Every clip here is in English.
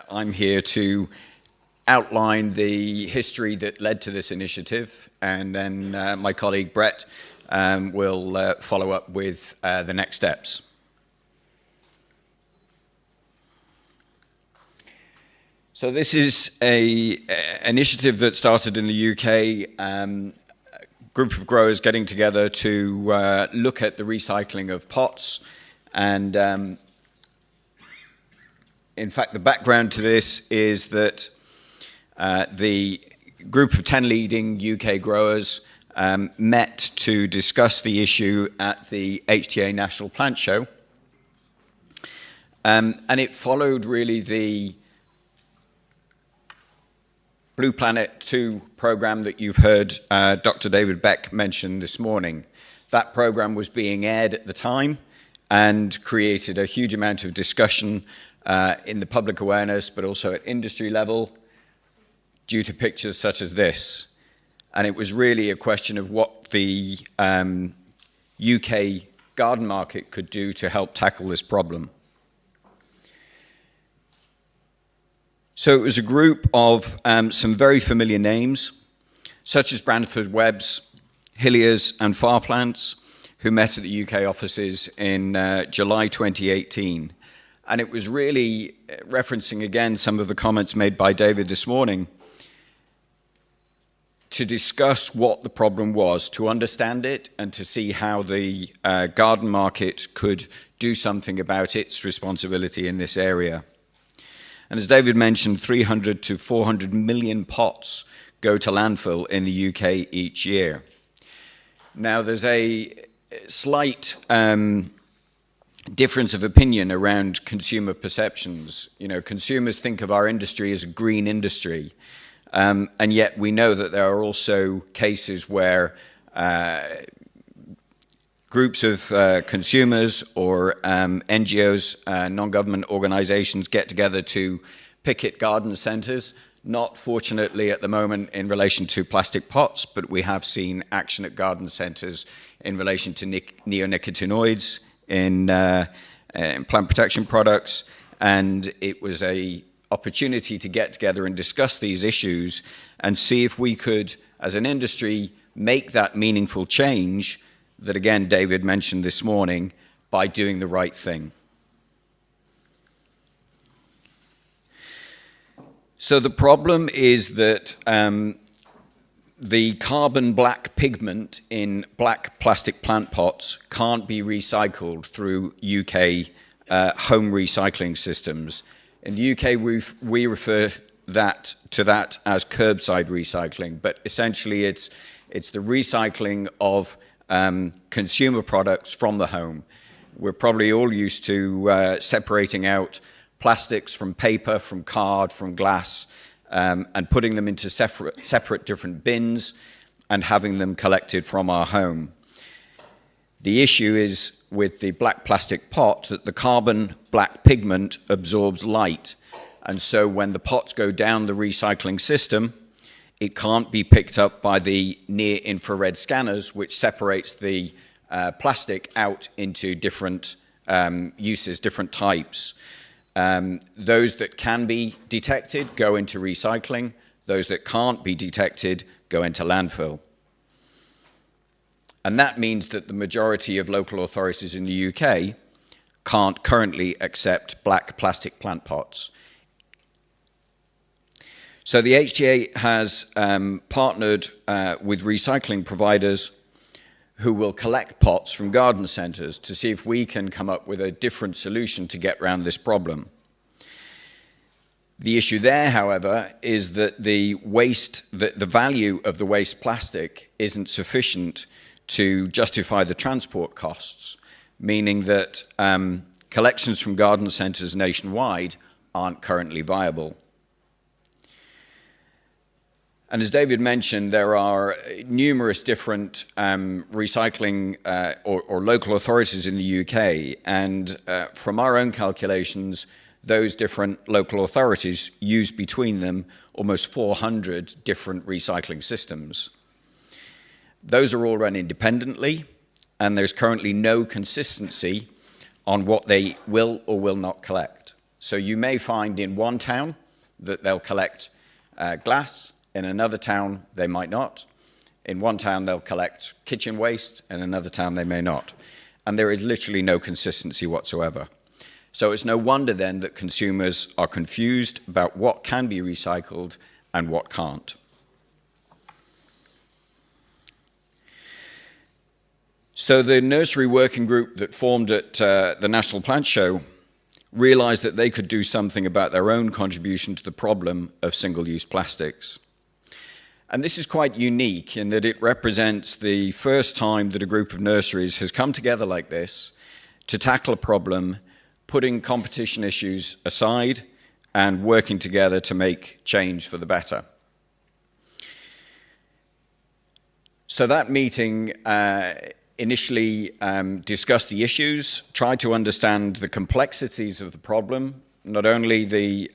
I'm here to outline the history that led to this initiative, and then my colleague Brett will follow up with the next steps. So this is an initiative that started in the UK, a group of growers getting together to look at the recycling of pots. And in fact, the background to this is that the group of 10 leading UK growers met to discuss the issue at the HTA National Plant Show. And it followed really the Blue Planet 2 program that you've heard Dr. David Beck mention this morning. That program was being aired at the time and created a huge amount of discussion in the public awareness, but also at industry level, due to pictures such as this. And it was really a question of what the UK garden market could do to help tackle this problem. So it was a group of some very familiar names, such as Brantford Webb's, Hilliers and Farplants, who met at the UK offices in July 2018. And it was really referencing again some of the comments made by David this morning to discuss what the problem was, to understand it, and to see how the garden market could do something about its responsibility in this area. And as David mentioned, 300 to 400 million pots go to landfill in the UK each year. Now, there's a slight difference of opinion around consumer perceptions. You know, consumers think of our industry as a green industry, and yet we know that there are also cases where groups of consumers or NGOs, non-government organizations, get together to picket garden centers. Not fortunately at the moment in relation to plastic pots, but we have seen action at garden centers in relation to neonicotinoids in plant protection products, and it was an opportunity to get together and discuss these issues and see if we could, as an industry, make that meaningful change that, again, David mentioned this morning, by doing the right thing. So the problem is that the carbon black pigment in black plastic plant pots can't be recycled through UK home recycling systems. In the UK, we refer to that as curbside recycling, but essentially it's the recycling of consumer products from the home. We're probably all used to separating out plastics from paper, from card, from glass, and putting them into separate different bins and having them collected from our home. The issue is with the black plastic pot that the carbon black pigment absorbs light. And so when the pots go down the recycling system, it can't be picked up by the near-infrared scanners, which separates the plastic out into different uses, different types. Those that can be detected go into recycling. Those that can't be detected go into landfill. And that means that the majority of local authorities in the UK can't currently accept black plastic plant pots. So the HTA has partnered with recycling providers who will collect pots from garden centres to see if we can come up with a different solution to get around this problem. The issue there, however, is that the value of the waste plastic isn't sufficient to justify the transport costs, meaning that collections from garden centres nationwide aren't currently viable. And as David mentioned, there are numerous different recycling or local authorities in the UK. And from our own calculations, those different local authorities use between them almost 400 different recycling systems. Those are all run independently, and there's currently no consistency on what they will or will not collect. So you may find in one town that they'll collect glass, in another town they might not. In one town they'll collect kitchen waste, in another town they may not. And there is literally no consistency whatsoever. So it's no wonder then that consumers are confused about what can be recycled and what can't. So the nursery working group that formed at the National Plant Show realized that they could do something about their own contribution to the problem of single-use plastics. And this is quite unique in that it represents the first time that a group of nurseries has come together like this to tackle a problem, putting competition issues aside and working together to make change for the better. So that meeting initially discussed the issues, tried to understand the complexities of the problem, not only the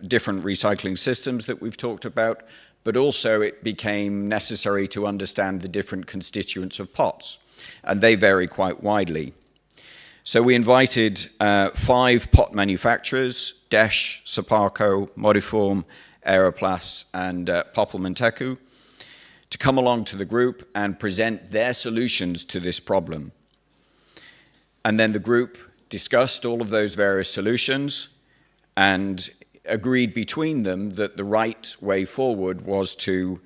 different recycling systems that we've talked about, but also it became necessary to understand the different constituents of pots, and they vary quite widely. So we invited 5 pot manufacturers, Desh, Soparco, Modiform, Aeroplast, and Poppelmann-Teku, to come along to the group and present their solutions to this problem. And then the group discussed all of those various solutions and agreed between them that the right way forward was to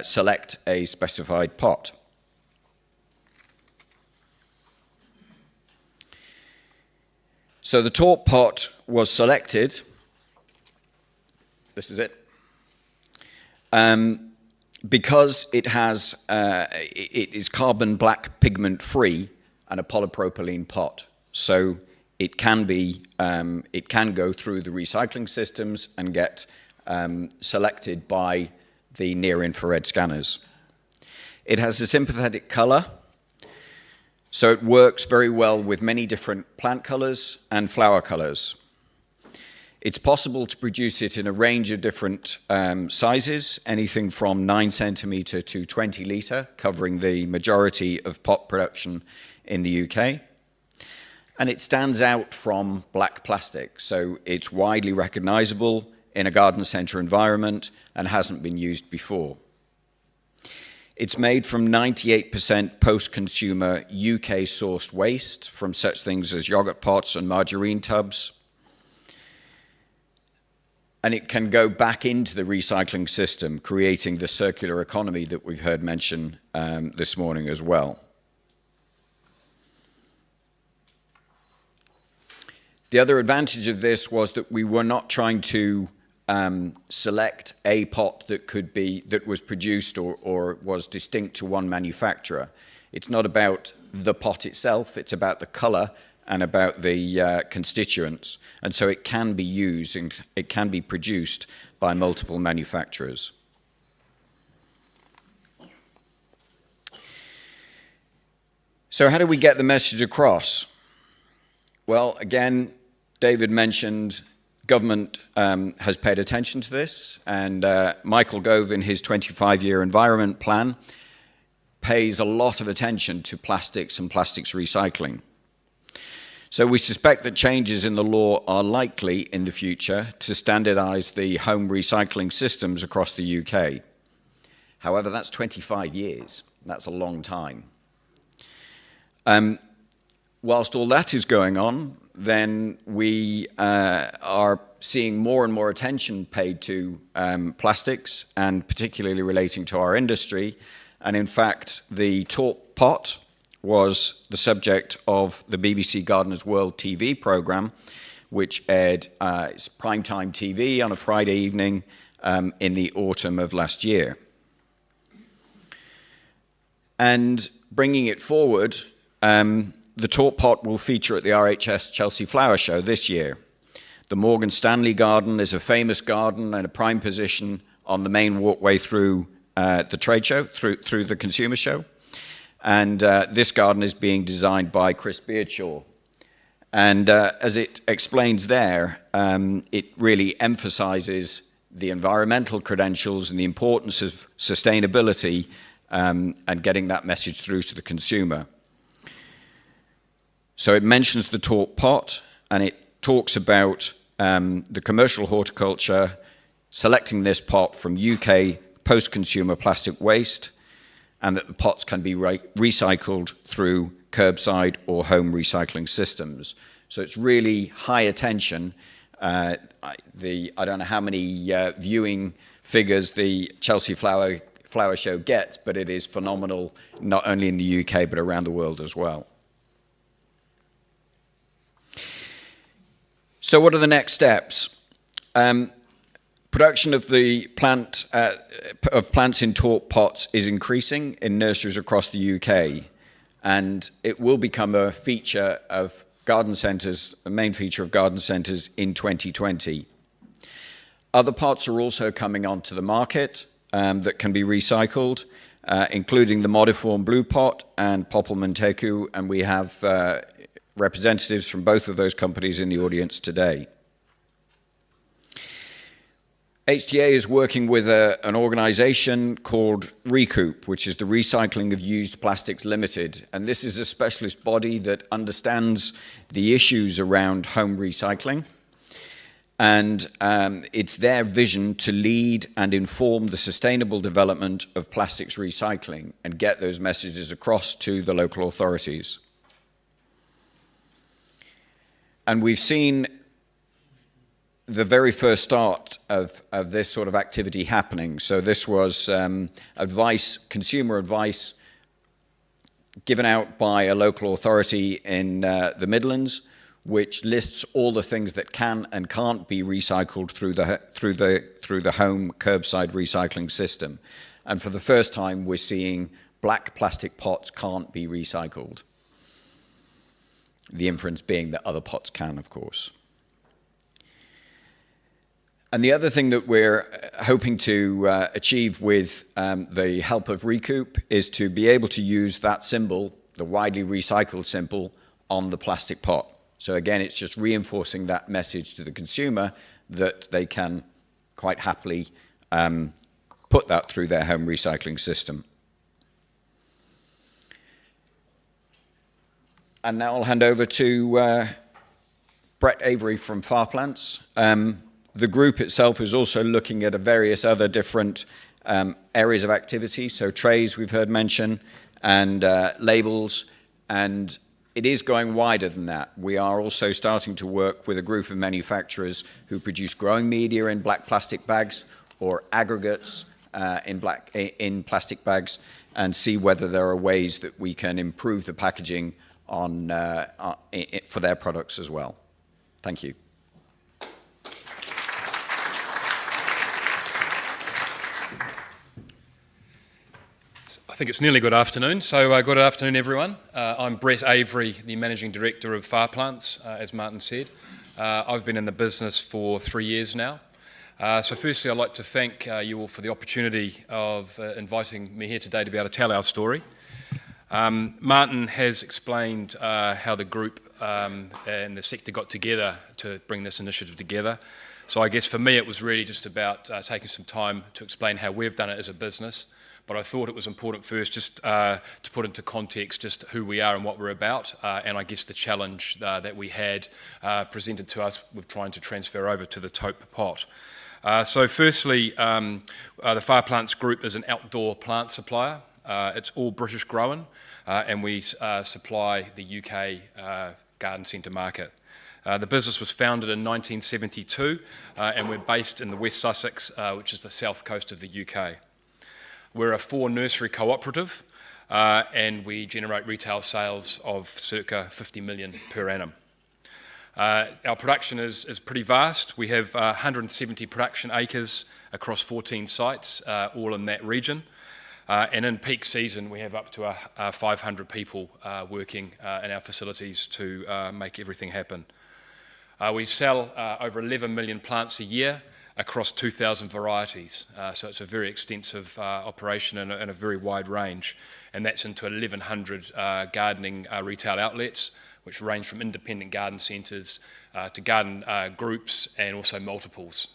select a specified pot. So the torp pot was selected. This is it. Because it is carbon black pigment free and a polypropylene pot. So it can go through the recycling systems and get selected by the near infrared scanners. It has a sympathetic color, so it works very well with many different plant colors and flower colors. It's possible to produce it in a range of different sizes, anything from 9 centimeter to 20 litre, covering the majority of pot production in the UK. And it stands out from black plastic, so it's widely recognizable in a garden centre environment and hasn't been used before. It's made from 98% post-consumer UK-sourced waste from such things as yogurt pots and margarine tubs. And it can go back into the recycling system, creating the circular economy that we've heard mentioned this morning as well. The other advantage of this was that we were not trying to select a pot that was produced or was distinct to one manufacturer. It's not about the pot itself, it's about the color and about the constituents. And so it can be used and it can be produced by multiple manufacturers. So how do we get the message across? Well, again, David mentioned government has paid attention to this, and Michael Gove in his 25-year environment plan pays a lot of attention to plastics and plastics recycling. So we suspect that changes in the law are likely in the future to standardize the home recycling systems across the UK. However, that's 25 years. That's a long time. Whilst all that is going on, then we are seeing more and more attention paid to plastics, and particularly relating to our industry. And in fact, the torp pot was the subject of the BBC Gardener's World TV programme, which aired its primetime TV on a Friday evening in the autumn of last year. And bringing it forward, the torp pot will feature at the RHS Chelsea Flower Show this year. The Morgan Stanley Garden is a famous garden and a prime position on the main walkway through the trade show, through the consumer show. And this garden is being designed by Chris Beardshaw. And as it explains there, it really emphasizes the environmental credentials and the importance of sustainability and getting that message through to the consumer. So it mentions the torp pot, and it talks about the commercial horticulture, selecting this pot from UK post-consumer plastic waste, and that the pots can be recycled through curbside or home recycling systems. So it's really high attention. I don't know how many viewing figures the Chelsea Flower Show gets, but it is phenomenal, not only in the UK, but around the world as well. So what are the next steps? Production of the plants in torp pots is increasing in nurseries across the UK, and it will become a feature of garden centres, a main feature of garden centres in 2020. Other pots are also coming onto the market that can be recycled, including the Modiform Blue Pot and Poppelmanteku, and we have representatives from both of those companies in the audience today. HTA is working with an organisation called Recoup, which is the Recycling of Used Plastics Limited, and this is a specialist body that understands the issues around home recycling, and it's their vision to lead and inform the sustainable development of plastics recycling and get those messages across to the local authorities. And we've seen the very first start of this sort of activity happening. So this was consumer advice given out by a local authority in the Midlands, which lists all the things that can and can't be recycled through the home curbside recycling system. And for the first time, we're seeing black plastic pots can't be recycled. The inference being that other pots can, of course. And the other thing that we're hoping to achieve with the help of Recoup is to be able to use that symbol, the widely recycled symbol, on the plastic pot. So again, it's just reinforcing that message to the consumer that they can quite happily put that through their home recycling system. And now I'll hand over to Brett Avery from Farplants. The group itself is also looking at various other different areas of activity, so trays we've heard mention, and labels, and it is going wider than that. We are also starting to work with a group of manufacturers who produce growing media in black plastic bags or aggregates in plastic bags, and see whether there are ways that we can improve the packaging for their products as well. Thank you. I think it's nearly good afternoon. So good afternoon, everyone. I'm Brett Avery, the Managing Director of Farplants, as Martin said. I've been in the business for 3 years now. So firstly, I'd like to thank you all for the opportunity of inviting me here today to be able to tell our story. Martin has explained how the group and the sector got together to bring this initiative together. So I guess for me it was really just about taking some time to explain how we've done it as a business. But I thought it was important first just to put into context just who we are and what we're about, and I guess the challenge that we had presented to us with trying to transfer over to the taupe pot. So firstly, the Farplants Group is an outdoor plant supplier. It's all British grown, and we supply the UK garden centre market. The business was founded in 1972, and we're based in the West Sussex, which is the south coast of the UK. We're a 4-nursery cooperative, and we generate retail sales of circa 50 million per annum. Our production is pretty vast. We have 170 production acres across 14 sites, all in that region. And in peak season, we have up to 500 people working in our facilities to make everything happen. We sell over 11 million plants a year across 2,000 varieties. So it's a very extensive operation and a very wide range. And that's into 1,100 gardening retail outlets, which range from independent garden centres to garden groups and also multiples.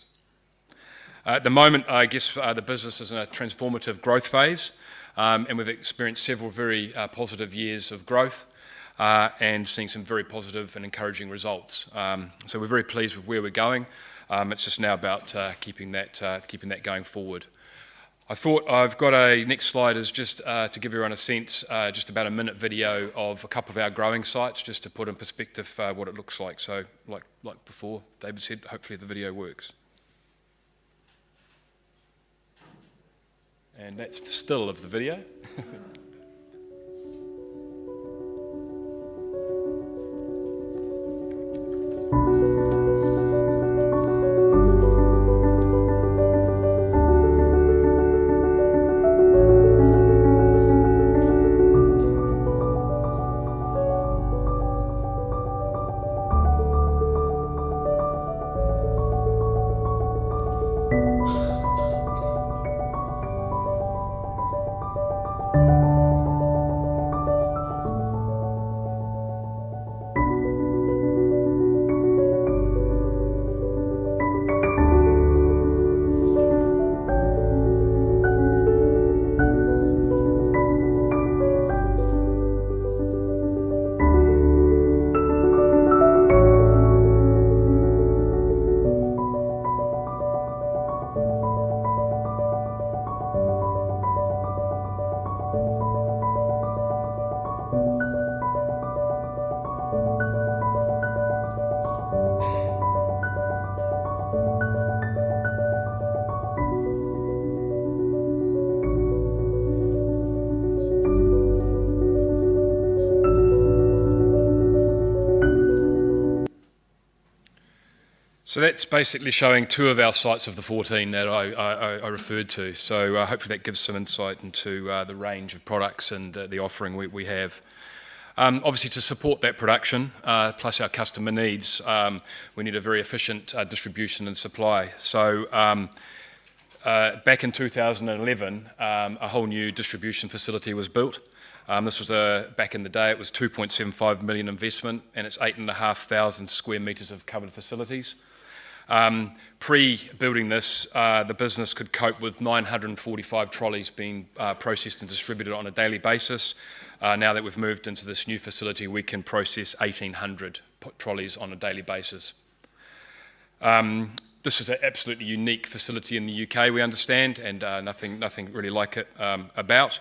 At the moment, I guess the business is in a transformative growth phase, and we've experienced several very positive years of growth. and seeing some very positive and encouraging results. So we're very pleased with where we're going. It's just now about keeping that going forward. I thought I've got a next slide is just to give everyone a sense, just about a minute video of a couple of our growing sites, just to put in perspective what it looks like. So like before, David said, hopefully the video works. And that's the still of the video. So that's basically showing 2 of our sites of the 14 that I referred to. So hopefully that gives some insight into the range of products and the offering we have. Obviously, to support that production, plus our customer needs, we need a very efficient distribution and supply. So back in 2011, a whole new distribution facility was built. This was back in the day, it was 2.75 million investment, and it's 8,500 square metres of covered facilities. Pre-building this, the business could cope with 945 trolleys being processed and distributed on a daily basis. Now that we've moved into this new facility, we can process 1,800 trolleys on a daily basis. This is an absolutely unique facility in the UK, we understand, and nothing really like it about.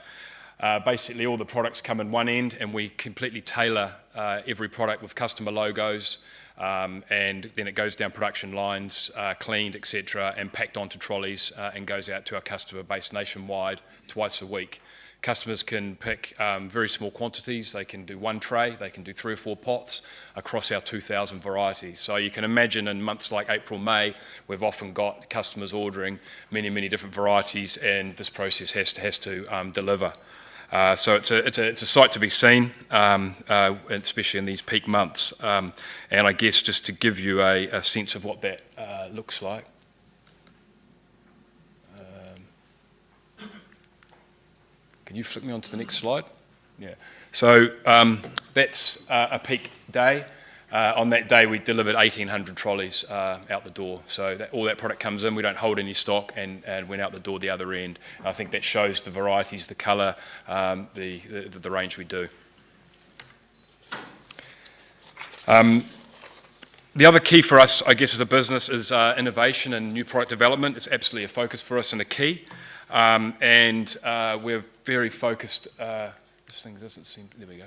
Basically, all the products come in one end, and we completely tailor every product with customer logos, and then it goes down production lines, cleaned, etc., and packed onto trolleys and goes out to our customer base nationwide twice a week. Customers can pick very small quantities. They can do 1 tray, they can do 3 or 4 pots across our 2,000 varieties. So you can imagine in months like April, May, we've often got customers ordering many different varieties, and this process has to deliver. So it's a sight to be seen, especially in these peak months. And I guess just to give you a sense of what that looks like. Can you flick me on to the next slide? Yeah. So that's a peak day. On that day, we delivered 1,800 trolleys out the door. So all that product comes in, we don't hold any stock, and went out the door the other end. And I think that shows the varieties, the colour, the range we do. The other key for us, I guess, as a business is innovation and new product development. It's absolutely a focus for us and a key. And we're very focused, this thing doesn't seem, there we go,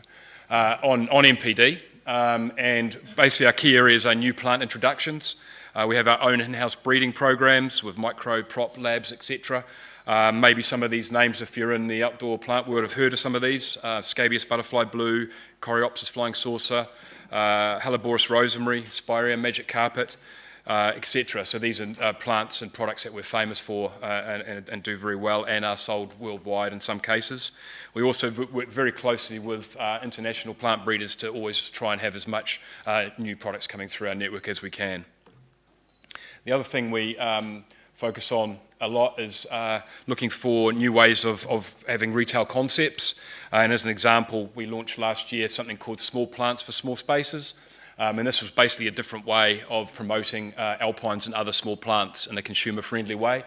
on NPD. And basically our key areas are new plant introductions. We have our own in-house breeding programs with micro prop labs, etc. Maybe some of these names, if you're in the outdoor plant world, have heard of some of these. Scabious butterfly blue, Coreopsis flying saucer, Helleborus rosemary, Spirea magic carpet, etc. So these are plants and products that we're famous for and do very well and are sold worldwide in some cases. We also work very closely with international plant breeders to always try and have as much new products coming through our network as we can. The other thing we focus on a lot is looking for new ways of having retail concepts. And as an example, we launched last year something called Small Plants for Small Spaces. And this was basically a different way of promoting alpines and other small plants in a consumer-friendly way.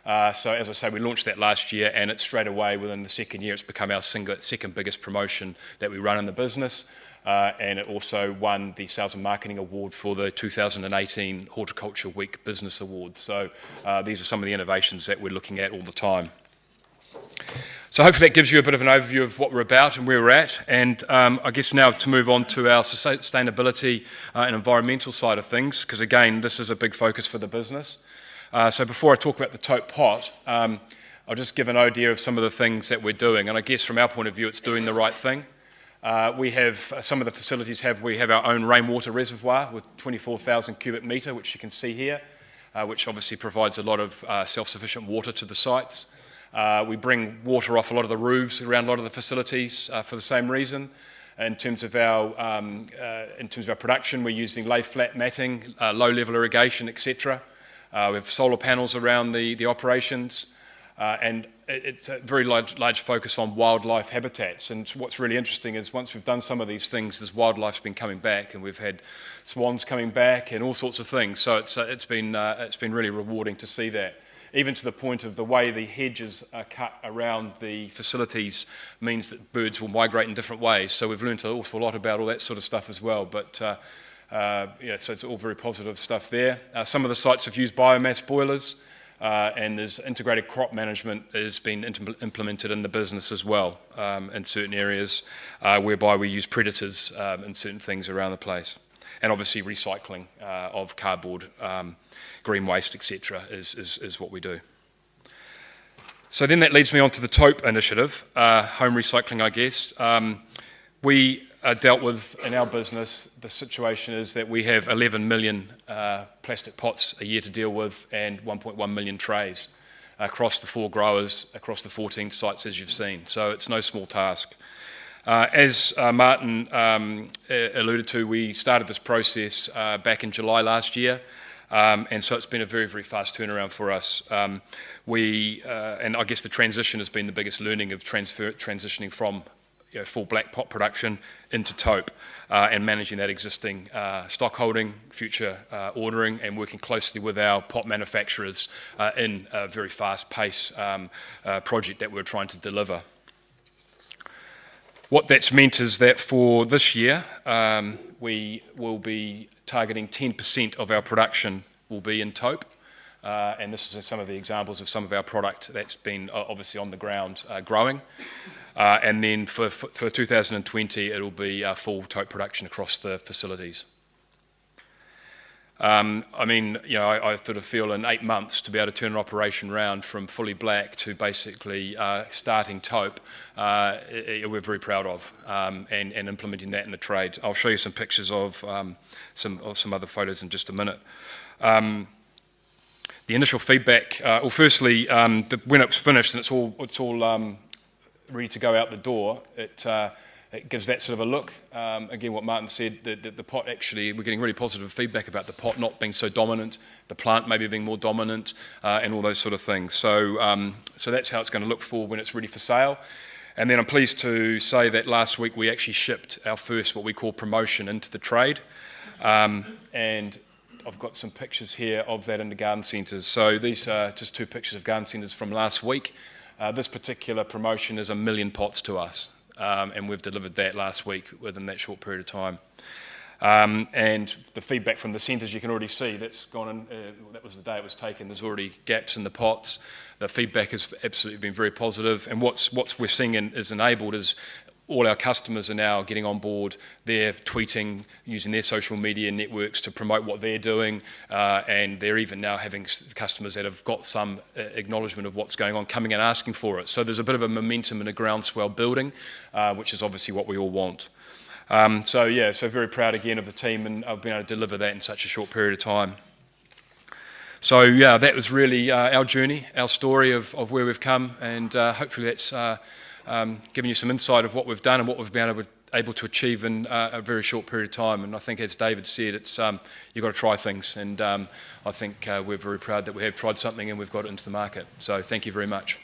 So as I say, we launched that last year, and it's straight away within the second year, it's become our second biggest promotion that we run in the business. and it also won the Sales and Marketing Award for the 2018 Horticulture Week Business Award. So these are some of the innovations that we're looking at all the time. So hopefully that gives you a bit of an overview of what we're about and where we're at. And I guess now to move on to our sustainability and environmental side of things, because again, this is a big focus for the business. So before I talk about the tote pot, I'll just give an idea of some of the things that we're doing. And I guess from our point of view, it's doing the right thing. We have, some of the facilities we have our own rainwater reservoir with 24,000 cubic metre, which you can see here, which obviously provides a lot of self-sufficient water to the sites. We bring water off a lot of the roofs around a lot of the facilities for the same reason. In terms of our production, we're using lay flat matting, low-level irrigation, etc. We have solar panels around the operations, and it's a very large focus on wildlife habitats. And what's really interesting is once we've done some of these things, this wildlife's been coming back, and we've had swans coming back and all sorts of things. So it's been really rewarding to see that. Even to the point of the way the hedges are cut around the facilities means that birds will migrate in different ways. So we've learned an awful lot about all that sort of stuff as well. But yeah, so it's all very positive stuff there. Some of the sites have used biomass boilers, and there's integrated crop management has been implemented in the business as well in certain areas, whereby we use predators in certain things around the place. And obviously recycling of cardboard, green waste, etc. is what we do. So then that leads me on to the TOPE initiative, home recycling, I guess. We dealt with, in our business, the situation is that we have 11 million plastic pots a year to deal with and 1.1 million trays across the 4 growers, across the 14 sites as you've seen. So it's no small task. As Martin alluded to, we started this process back in July last year, and so it's been a very, very fast turnaround for us. And I guess the transition has been the biggest learning of transitioning from full black pot production into TOPE, and managing that existing stock holding, future ordering, and working closely with our pot manufacturers in a very fast pace project that we're trying to deliver. What that's meant is that for this year, we will be targeting 10% of our production will be in TOPE, and this is some of the examples of some of our product that's been obviously on the ground growing. And then for 2020, it'll be full TOPE production across the facilities. I mean, I sort of feel in 8 months to be able to turn an operation around from fully black to basically starting TOPE, we're very proud of, and implementing that in the trade. I'll show you some pictures of some other photos in just a minute. The initial feedback, well, firstly, when it's finished and it's all ready to go out the door, it gives that sort of a look. Again, what Martin said, the pot actually, we're getting really positive feedback about the pot not being so dominant, the plant maybe being more dominant, and all those sort of things. So, so that's how it's going to look for when it's ready for sale. And then I'm pleased to say that last week we actually shipped our first, what we call promotion, into the trade. And I've got some pictures here of that in the garden centres. So these are just 2 pictures of garden centres from last week. This particular promotion is 1 million pots to us. And we've delivered that last week within that short period of time. And the feedback from the centres, you can already see that's gone in, that was the day it was taken, there's already gaps in the pots. The feedback has absolutely been very positive, and what we're seeing is enabled is all our customers are now getting on board. They're tweeting, using their social media networks to promote what they're doing, and they're even now having customers that have got some acknowledgement of what's going on, coming and asking for it. So there's a bit of a momentum and a groundswell building, which is obviously what we all want. So yeah, so very proud again of the team, and I've been able to deliver that in such a short period of time. So yeah, that was really our journey, our story of where we've come, and hopefully that's given you some insight of what we've done and what we've been able to achieve in a very short period of time. And I think, as David said, it's you've got to try things, and I think we're very proud that we have tried something and we've got it into the market. So thank you very much.